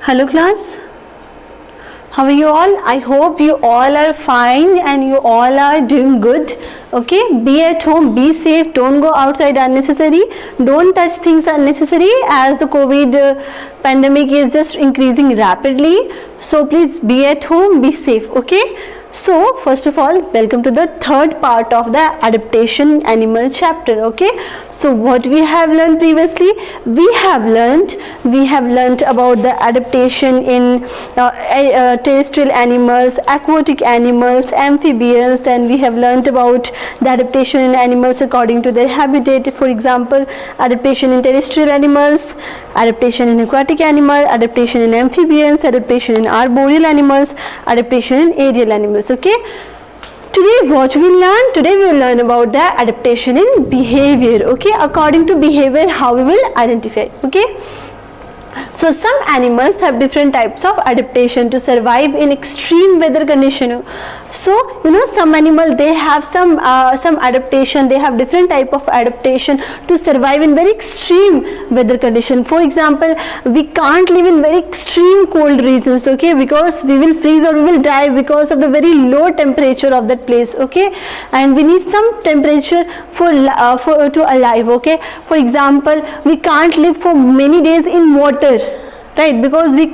Hello class, how are you all? I hope you all are fine and you all are doing good. Okay, be at home, be safe, don't go outside unnecessary, don't touch things unnecessary as the COVID pandemic is just increasing rapidly. So please be at home, be safe. Okay. So first of all, welcome to the third part of the adaptation animal chapter. Okay, so what we have learned previously, we have learned about the adaptation in terrestrial animals, aquatic animals, amphibians. Then we have learned about the adaptation in animals according to their habitat. For example, adaptation in terrestrial animals, adaptation in aquatic animal, adaptation in amphibians, adaptation in arboreal animals, adaptation in aerial animals. Okay, today what we learn? Today we will learn about the adaptation in behavior. Okay, according to behavior, how we will identify. Okay, so some animals have different types of adaptation to survive in extreme weather condition. So some animal, they have some adaptation, they have different type of adaptation to survive in very extreme weather condition. For example, we can't live in very extreme cold regions, okay, because we will freeze or we will die because of the very low temperature of that place. Okay, and we need some temperature for to alive. Okay, for example, we can't live for many days in water, right, because we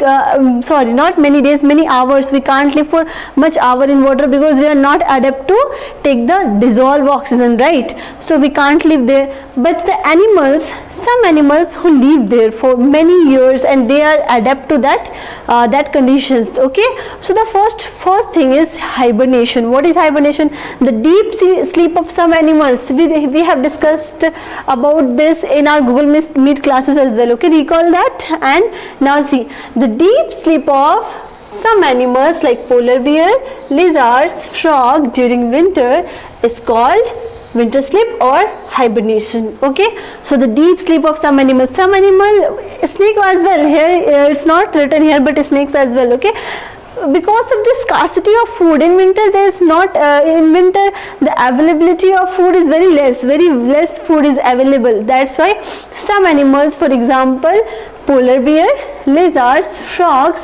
sorry, not many days, many hours. We can't live for much hour in water because we are not adapt to take the dissolved oxygen, right? So we can't live there. But the animals, some animals who live there for many years and they are adapt to that conditions. Okay, so the first thing is hibernation. What is hibernation? The deep sleep of some animals. We have discussed about this in our Google Meet classes as well. Okay, recall that. And now see, the deep sleep of some animals like polar bear, lizards, frog during winter is called winter sleep or hibernation. Okay, so the deep sleep of some animals, snake as well. Here it's not written here, but snakes as well. Okay, because of the scarcity of food in winter, there is not in winter the availability of food is very less food is available. That's why some animals, for example polar bear, lizards, frogs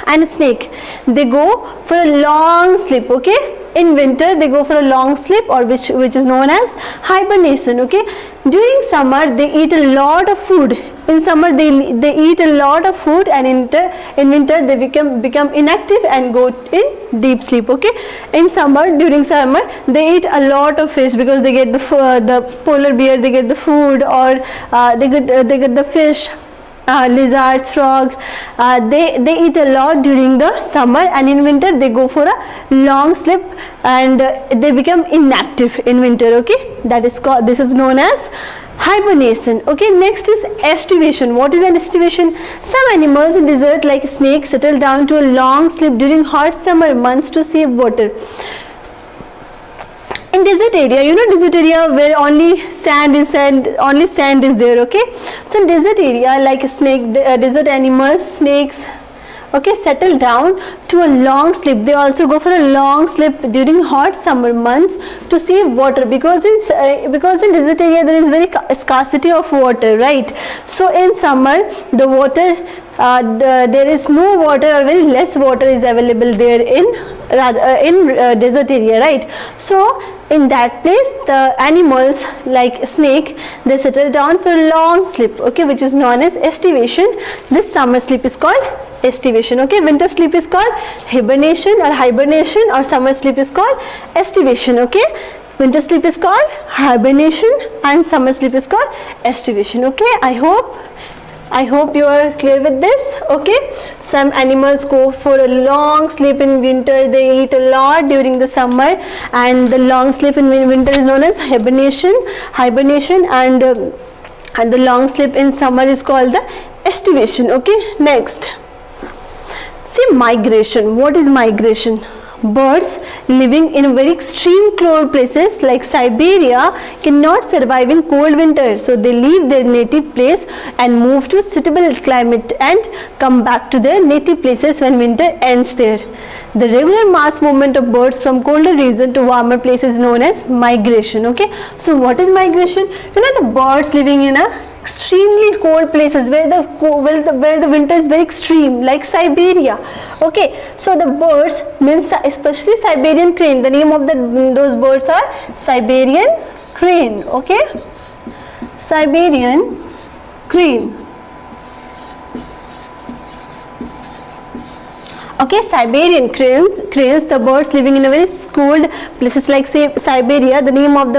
and snake, they go for a long sleep. Okay, in winter they go for a long sleep, or which is known as hibernation. Okay, during summer they eat a lot of food. In summer they eat a lot of food, and in winter they become inactive and go in deep sleep. Okay, in summer, during summer they eat a lot of fish because they get the polar bear, they get the food, or they get the fish. Lizards, frog, they eat a lot during the summer, and in winter they go for a long sleep and they become inactive in winter. Okay, this is known as hibernation. Okay, next is estivation. What is an estivation? Some animals in desert like snakes settle down to a long sleep during hot summer months to save water. In desert area, desert area where only sand is there. Okay, so in desert area like desert animals, snakes, okay, settle down to a long sleep. They also go for a long sleep during hot summer months to save water, because in desert area there is very scarcity of water, right? So in summer the water there is no water, or very less water is available there in desert area, right? So in that place the animals like snake, they settle down for a long sleep, okay, which is known as estivation. This summer sleep is called estivation. Okay, winter sleep is called hibernation, or summer sleep is called estivation. Okay, winter sleep is called hibernation and summer sleep is called estivation. Okay, I hope you are clear with this. Okay, some animals go for a long sleep in winter, they eat a lot during the summer, and the long sleep in winter is known as hibernation, and the long sleep in summer is called the estivation. Okay, next, see, migration. What is migration? Birds living in very extreme cold places like Siberia cannot survive in cold winter, so they leave their native place and move to suitable climate and come back to their native places when winter ends there. The regular mass movement of birds from colder region to warmer places is known as migration. Okay, so what is migration? The birds living in a extremely cold places where the winter is very extreme, like Siberia. Okay, so the birds means especially Siberian crane. The name of those birds are Siberian crane. Okay, Siberian crane. Okay, Siberian cranes, the birds living in a very cold places like say Siberia. The name of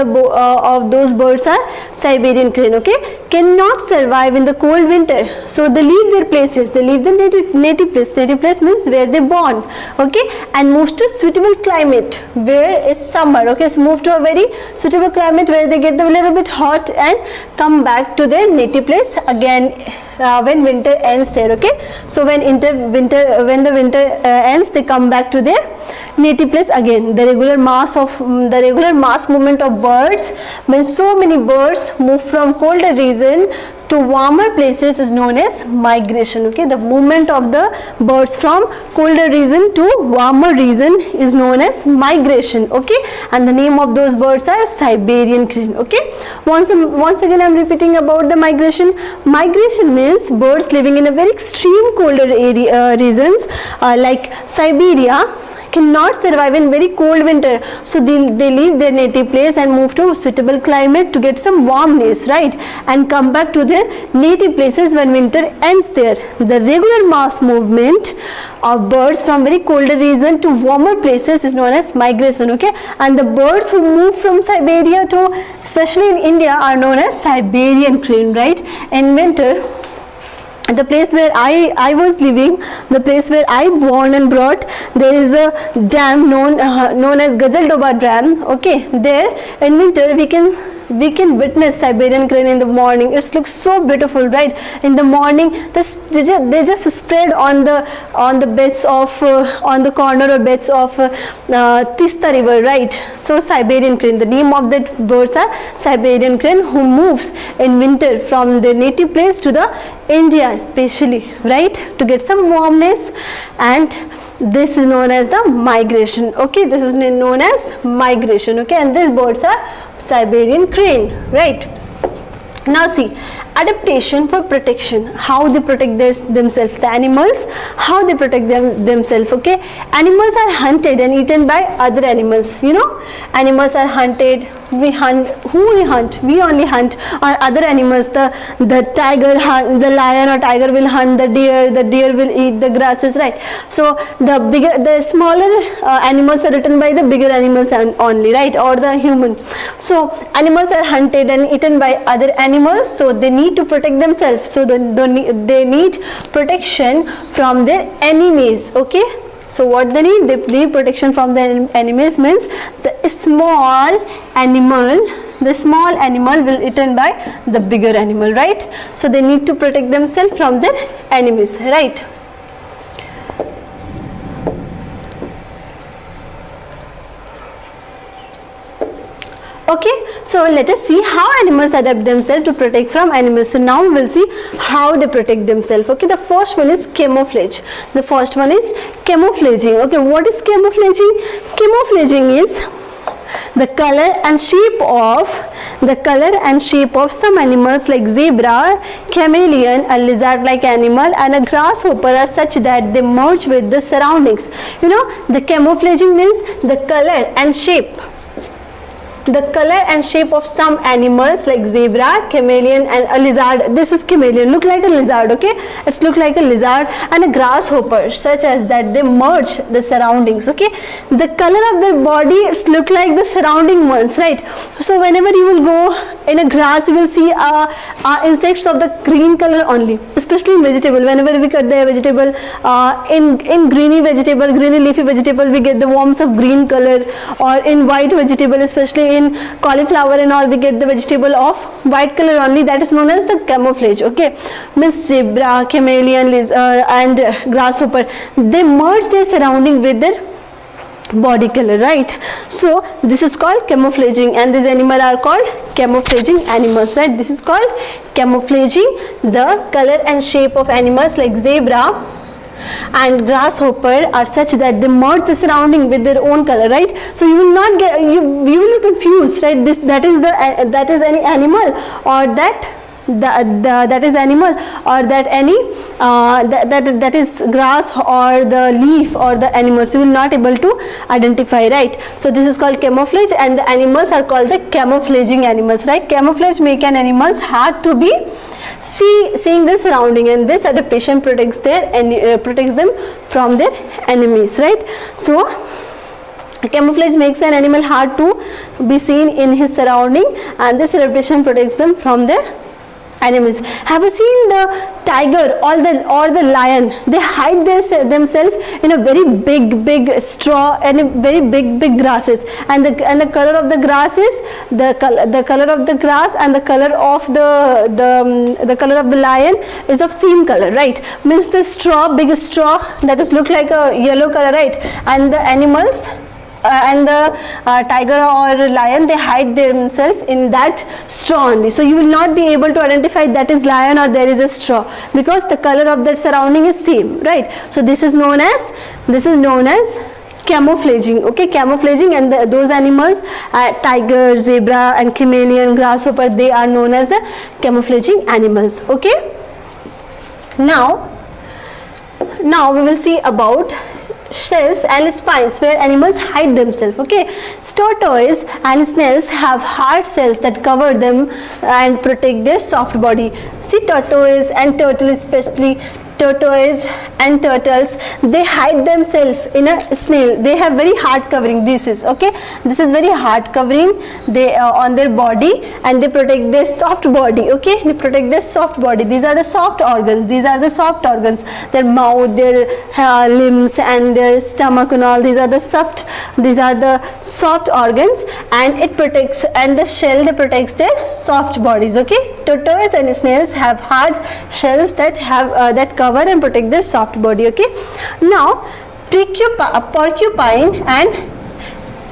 those birds are Siberian crane. Okay, cannot survive in the cold winter, so they leave their places. They leave the native place. Native place means where they born. Okay, and move to suitable climate where is summer. Okay, so move to a very suitable climate where they get a little bit hot and come back to their native place again. When winter ends there. Okay, so when the winter ends, they come back to their native place again. The regular mass movement of birds, when so many birds move from colder region to warmer places, is known as migration. Okay, the movement of the birds from colder region to warmer region is known as migration. Okay, and the name of those birds are Siberian crane. Okay, once again I am repeating about the migration. Migration means birds living in a very extreme colder regions like Siberia cannot survive in very cold winter, so they leave their native place and move to suitable climate to get some warmness, right, and come back to their native places when winter ends there. The regular mass movement of birds from very colder region to warmer places is known as migration. Okay, and the birds who move from Siberia to especially in India are known as Siberian crane, right. In winter, the place where I was living, the place where I born and brought, there is a dam known as Gajaldoba Dam. Okay, there in winter we can witness Siberian crane in the morning. It looks so beautiful, right? In the morning, they just spread on the beds of on the corner or beds of Tista river, right? So Siberian crane, the name of that birds are Siberian crane, who moves in winter from their native place to the India especially, right, to get some warmness, and this is known as the migration. Okay, this is known as migration. Okay, and these birds are Siberian crane, right. Now see, adaptation for protection, how they protect themselves. The animals, how they protect themselves. Okay, animals are hunted and eaten by other animals. You know, animals are hunted. We hunt. Who we hunt? We only hunt. Or other animals. The tiger hunt. The lion or tiger will hunt the deer. The deer will eat the grasses. Right. So the smaller animals are eaten by the bigger animals only. Right. Or the human. So animals are hunted and eaten by other animals. So they need to protect themselves. So they need protection from their enemies. Okay. So what they need protection from the enemies means the small animal will eaten by the bigger animal, right? So they need to protect themselves from their enemies, right? Okay, so let us see how animals adapt themselves to protect from animals. So now we will see how they protect themselves. Okay, the first one is camouflage. The first one is camouflaging. Okay, what is camouflaging? Camouflaging is the color and shape of some animals like zebra, chameleon, a lizard-like animal, and a grasshopper are such that they merge with the surroundings. You know, the camouflaging means the color and shape. The color and shape of some animals like zebra, chameleon, and a lizard. This is chameleon, look like a lizard. Okay, it's look like a lizard, and a grasshopper, such as that they merge the surroundings. Okay, the color of their body, it's look like the surrounding ones, right? So whenever you will go in a grass, you will see insects of the green color only, especially in vegetable. Whenever we cut the vegetable, in greeny leafy vegetable, we get the worms of green color, or in white vegetable, especially in cauliflower and all, we get the vegetable of white color only. That is known as the camouflage. Okay, Miss zebra, chameleon, and grasshopper, they merge their surrounding with their body color, right? So this is called camouflaging, and these animals are called camouflaging animals, right? This is called camouflaging. The color and shape of animals like zebra and grasshopper are such that they merge the surrounding with their own color, right? So you will not get, you will be confused, right? That is any animal, or that is animal, or that any that is grass or the leaf or the animals, you will not able to identify, right? So this is called camouflage, and the animals are called the camouflaging animals, right? Camouflage make an animals hard to be seeing the surrounding, and this adaptation protects them from their enemies, right? So camouflage makes an animal hard to be seen in his surrounding, and this adaptation protects them from their enemies. Have you seen the tiger or the lion? They hide themselves in a very big straw and very big grasses, and the color of the grass is the color of the grass, and the color of the color of the lion is of same color, right? Means the big straw that is look like a yellow color, right? And the animals and the tiger or lion, they hide themselves in that straw only. So you will not be able to identify that is lion or there is a straw, because the color of that surrounding is same, right? So this is known as camouflaging. Okay, camouflaging, and those animals, tiger, zebra and chameleon, grasshopper, they are known as the camouflaging animals. Okay, now we will see about shells and spines where animals hide themselves. Okay, tortoise and snails have hard shells that cover them and protect their soft body. See, tortoise and turtle, especially tortoise and turtles, they hide themselves in a snail. They have very hard covering. This is very hard covering they on their body, and they protect their soft body. Okay, they protect their soft body. These are the soft organs. Their mouth, their limbs and their stomach and all, these are the soft organs, and it protects, and the shell, they protects their soft bodies. Okay, tortoise and snails have hard shells that cover and protect their soft body. Okay, now porcupine and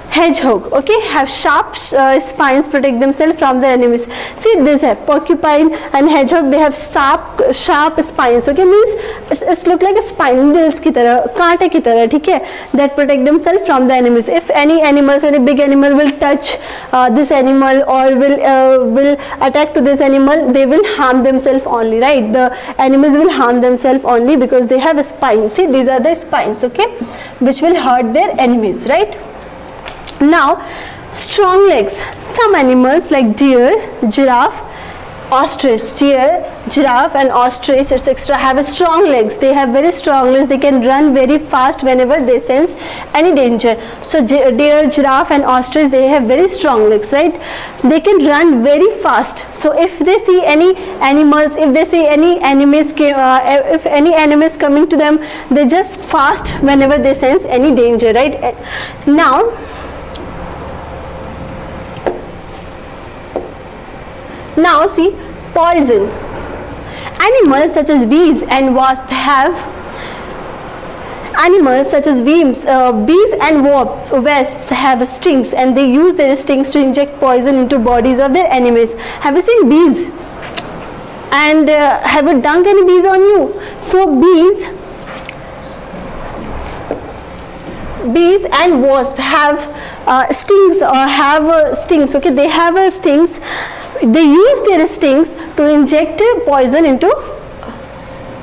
hedgehog, okay, have sharp spines, protect themselves from their enemies. See, this है porcupine and hedgehog, they have sharp spines. Okay, means it's look like a spindles की तरह, कांटे की तरह, ठीक है, that protect themselves from the enemies. If any big animal will touch this animal or will attack to this animal, they will harm themselves only, right? The animals will harm themselves only because they have spines. See, these are the spines, okay, which will hurt their enemies, right? Now, strong legs. Some animals like deer, giraffe, and ostrich, etc. have strong legs. They have very strong legs. They can run very fast whenever they sense any danger. So deer, giraffe and ostrich, they have very strong legs, right? They can run very fast. So if they see any animals, if they see any enemies if any enemies coming to them, they just fast whenever they sense any danger, right? Now see, poison. Animals such as bees and wasps have stings, and they use their stings to inject poison into bodies of their enemies. Have you seen bees? And have you dunked any bees on you? So bees and wasps have stings, okay, they have stings. They use their stings to inject poison into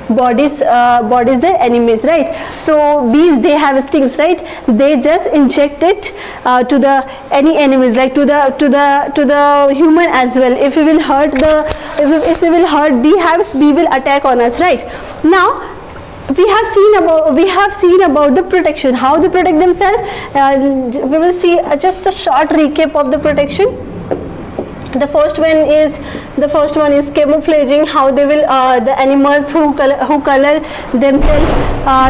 bodies their enemies, right? So bees, they have stings, right? They just inject it to the any enemies, like to the human as well. If we will hurt bee, will attack on us, right? Now we have seen about the protection, how they protect themselves. We will see just a short recap of the protection. The first one is camouflaging, how they will the animals who color themselves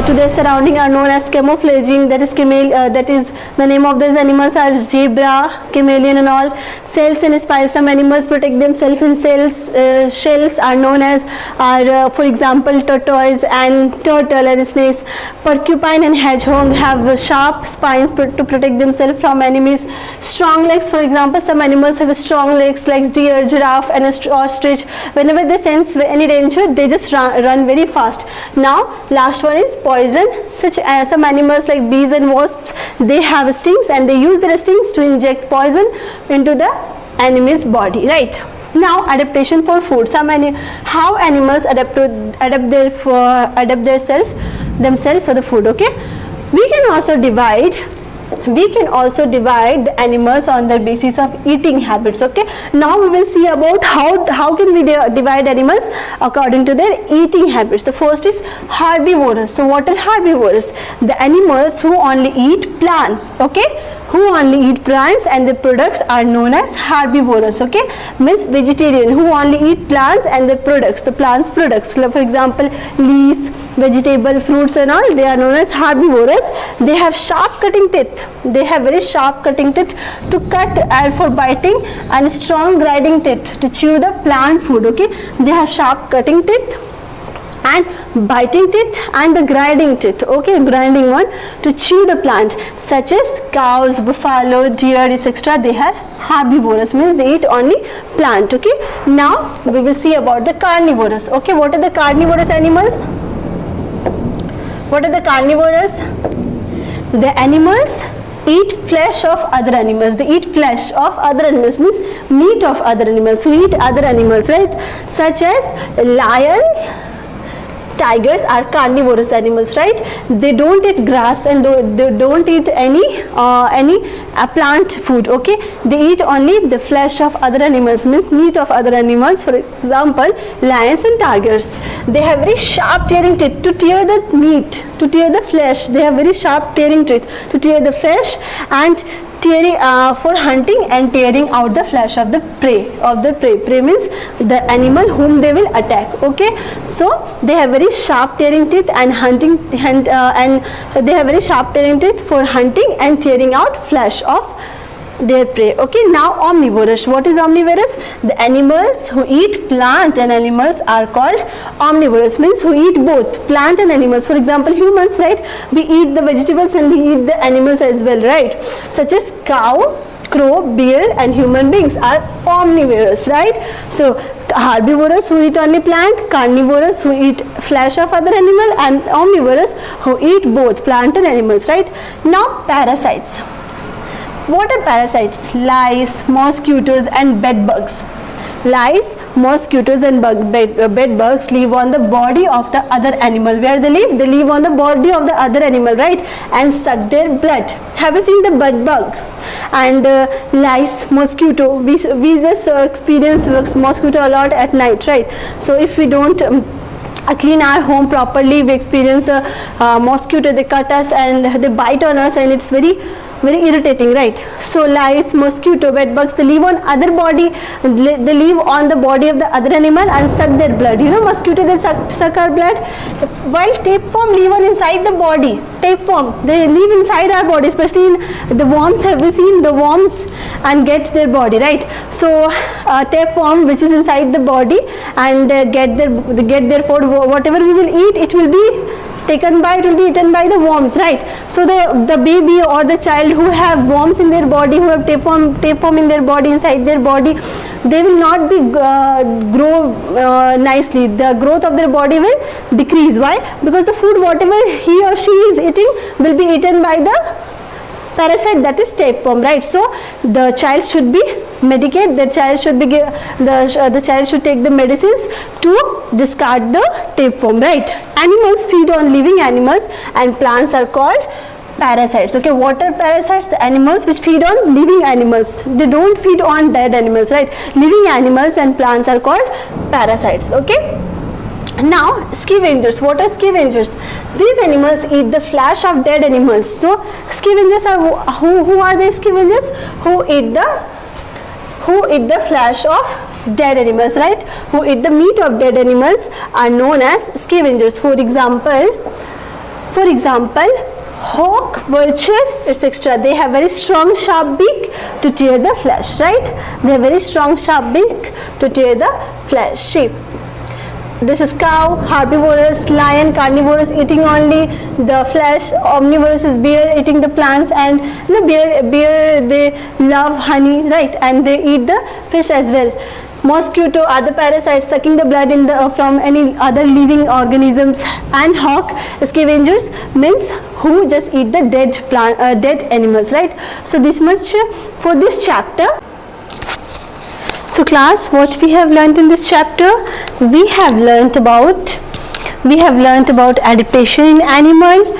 to their surrounding are known as camouflaging. That is that is the name of those animals are zebra, chameleon and all. Shells and spines, some animals protect themselves in shells are known as for example tortoise and turtle and snakes. Porcupine and hedgehog have sharp spines to protect themselves from enemies. Strong legs, for example, some animals have strong legs like deer, giraffe and ostrich. Whenever they sense any danger, they just run very fast. Now last one is poison. Such as some animals like bees and wasps, they have stings, and they use their stings to inject poison into the enemy's body, right? Now adaptation for food. How animals adapt themselves for the food. Okay, we can also divide the animals on the basis of eating habits. Okay, now we will see about how can we divide animals according to their eating habits. The first is herbivorous. So what are herbivorous? The animals who only eat plants. Okay, who only eat plants and the products are known as herbivorous. Okay, means vegetarian who only eat plants and the plants products, for example leaf, vegetable, fruits and all, they are known as herbivorous. They have sharp cutting teeth. They have very sharp cutting teeth to cut and for biting, and strong grinding teeth to chew the plant food. Okay, they have sharp cutting teeth and biting teeth and the grinding teeth. Okay, grinding one to chew the plant, such as cows, buffalo, deer, etc. They have herbivorous, means they eat only plant. Okay, now we will see about the carnivorous. Okay, what are the carnivorous animals? What are the carnivorous? The animals eat flesh of other animals. They eat flesh of other animals, means meat of other animals. Who eat other animals, right? Such as lions, tigers are carnivorous animals, right? They don't eat grass and they don't eat any plant food. Okay, they eat only the flesh of other animals, means meat of other animals. For example, lions and tigers, they have very sharp tearing teeth to tear the meat, to tear the flesh. They have very sharp tearing teeth to tear the flesh and tearing for hunting and tearing out the flesh of the prey. Prey means the animal whom they will attack. Okay, so they have very sharp tearing teeth and and they have very sharp tearing teeth for hunting and tearing out flesh of their prey. Okay, now omnivorous. What is omnivorous? The animals who eat plant and animals are called omnivorous, means who eat both plant and animals. For example, humans, right? We eat the vegetables and we eat the animals as well, right? Such as cow, crow, bear and human beings are omnivorous, right? So herbivorous who eat only plant, carnivorous who eat flesh of other animal, and omnivorous who eat both plant and animals, right? Now parasites. What are parasites? Lice, mosquitoes and bed bugs. Lice, mosquitoes and bed bugs live on the body of the other animal. Where they live? They live on the body of the other animal, right? And suck their blood. Have you seen the bed bug? And lice, mosquito, we just experience mosquito a lot at night, right? So if we don't clean our home properly, we experience the mosquito. They cut us and they bite on us, and it's very irritating, right? So lice, mosquito, bed bugs, they live on other body, they live on the body of the other animal and suck their blood. You know, mosquito, they suck our blood, while tapeworm live on inside the body. Tapeworm, they live inside our body, especially in the worms. Have you seen the worms and get their body, right? So tapeworm, which is inside the body, and get their food. Whatever we will eat, it will be eaten by the worms, right? So the baby or the child who have worms in their body, who have tapeworm in their body, inside their body, they will not be grow nicely. The growth of their body will decrease. Why? Because the food whatever he or she is eating will be eaten by the parasite, that is tapeworm, right? So the child should be medicated. The child should be the child should take the medicines to discard the tapeworm, right? Animals feed on living animals and plants are called parasites. Okay, what are parasites? The animals which feed on living animals. They don't feed on dead animals, right? Living animals and plants are called parasites. Okay. Now scavengers. What are scavengers? These animals eat the flesh of dead animals. So scavengers are who are the scavengers? Who eat the flesh of dead animals, right? Who eat the meat of dead animals are known as scavengers. For example, hawk, vulture, etc. They have very strong sharp beak to tear the flesh, right? They have very strong sharp beak to tear the flesh. Sheep. This is cow, herbivorous, lion, carnivorous, eating only the flesh. Omnivorous is bear, eating the plants, and bear they love honey, right? And they eat the fish as well. Mosquito, other parasites sucking the blood from any other living organisms, and hawk, scavengers, means who just eat the dead animals, right? So this much for this chapter. So class, what we have learnt in this chapter? We have learnt about adaptation in animal.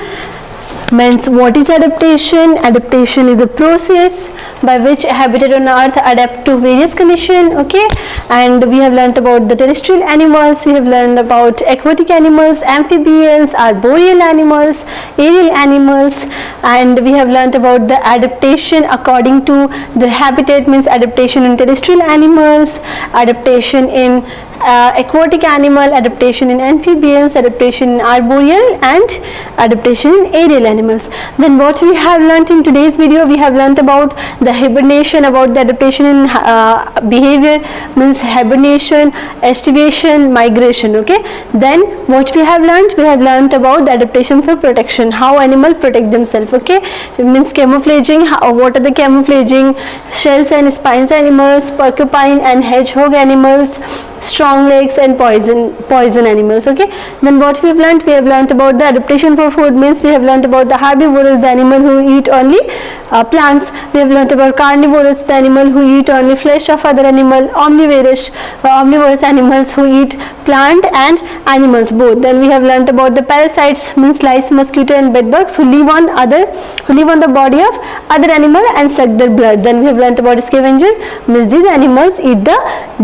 Means what is adaptation? Adaptation is a process by which a habitat on earth adapt to various conditions. Okay, and we have learnt about the terrestrial animals, we have learned about aquatic animals, amphibians, arboreal animals, aerial animals, and we have learnt about the adaptation according to their habitat. Means adaptation in terrestrial animals, adaptation in aquatic animal, adaptation in amphibians, adaptation in arboreal, and adaptation in aerial animals. Then what we have learnt in today's video, we have learnt about the hibernation, about the adaptation in behavior, means hibernation, estivation, migration. Okay, then what we have learnt about the adaptation for protection, how animals protect themselves. Okay, it means camouflaging, what are the camouflaging? Shells and spines animals, porcupine and hedgehog animals, strong legs and poison animals. Okay, then what we have learnt about the adaptation for food, means we have learnt about the herbivorous, the animal who eat only plants. We have learnt about carnivorous, the animal who eat only flesh of other animal. Omnivorous animals who eat plant and animals both. Then we have learnt about the parasites, means lice, mosquito and bedbugs who live on the body of other animal and suck their blood. Then we have learnt about scavenger, means these animals eat the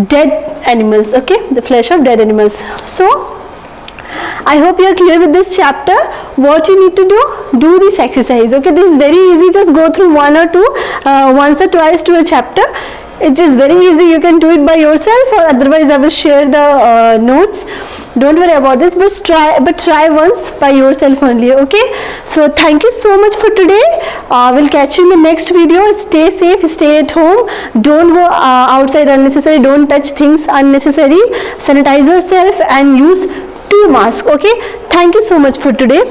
dead animals. Okay, the flesh of dead animals. So I hope you are clear with this chapter. What you need to do this exercise. Okay, this is very easy. Just go through once or twice to a chapter. It is very easy. You can do it by yourself, or otherwise I will share the notes. Don't worry about this, but try once by yourself only. Okay, so thank you so much for today. We'll catch you in the next video. Stay safe, stay at home, don't go outside unnecessary, don't touch things unnecessary, sanitize yourself and use 2 masks. Okay, thank you so much for today.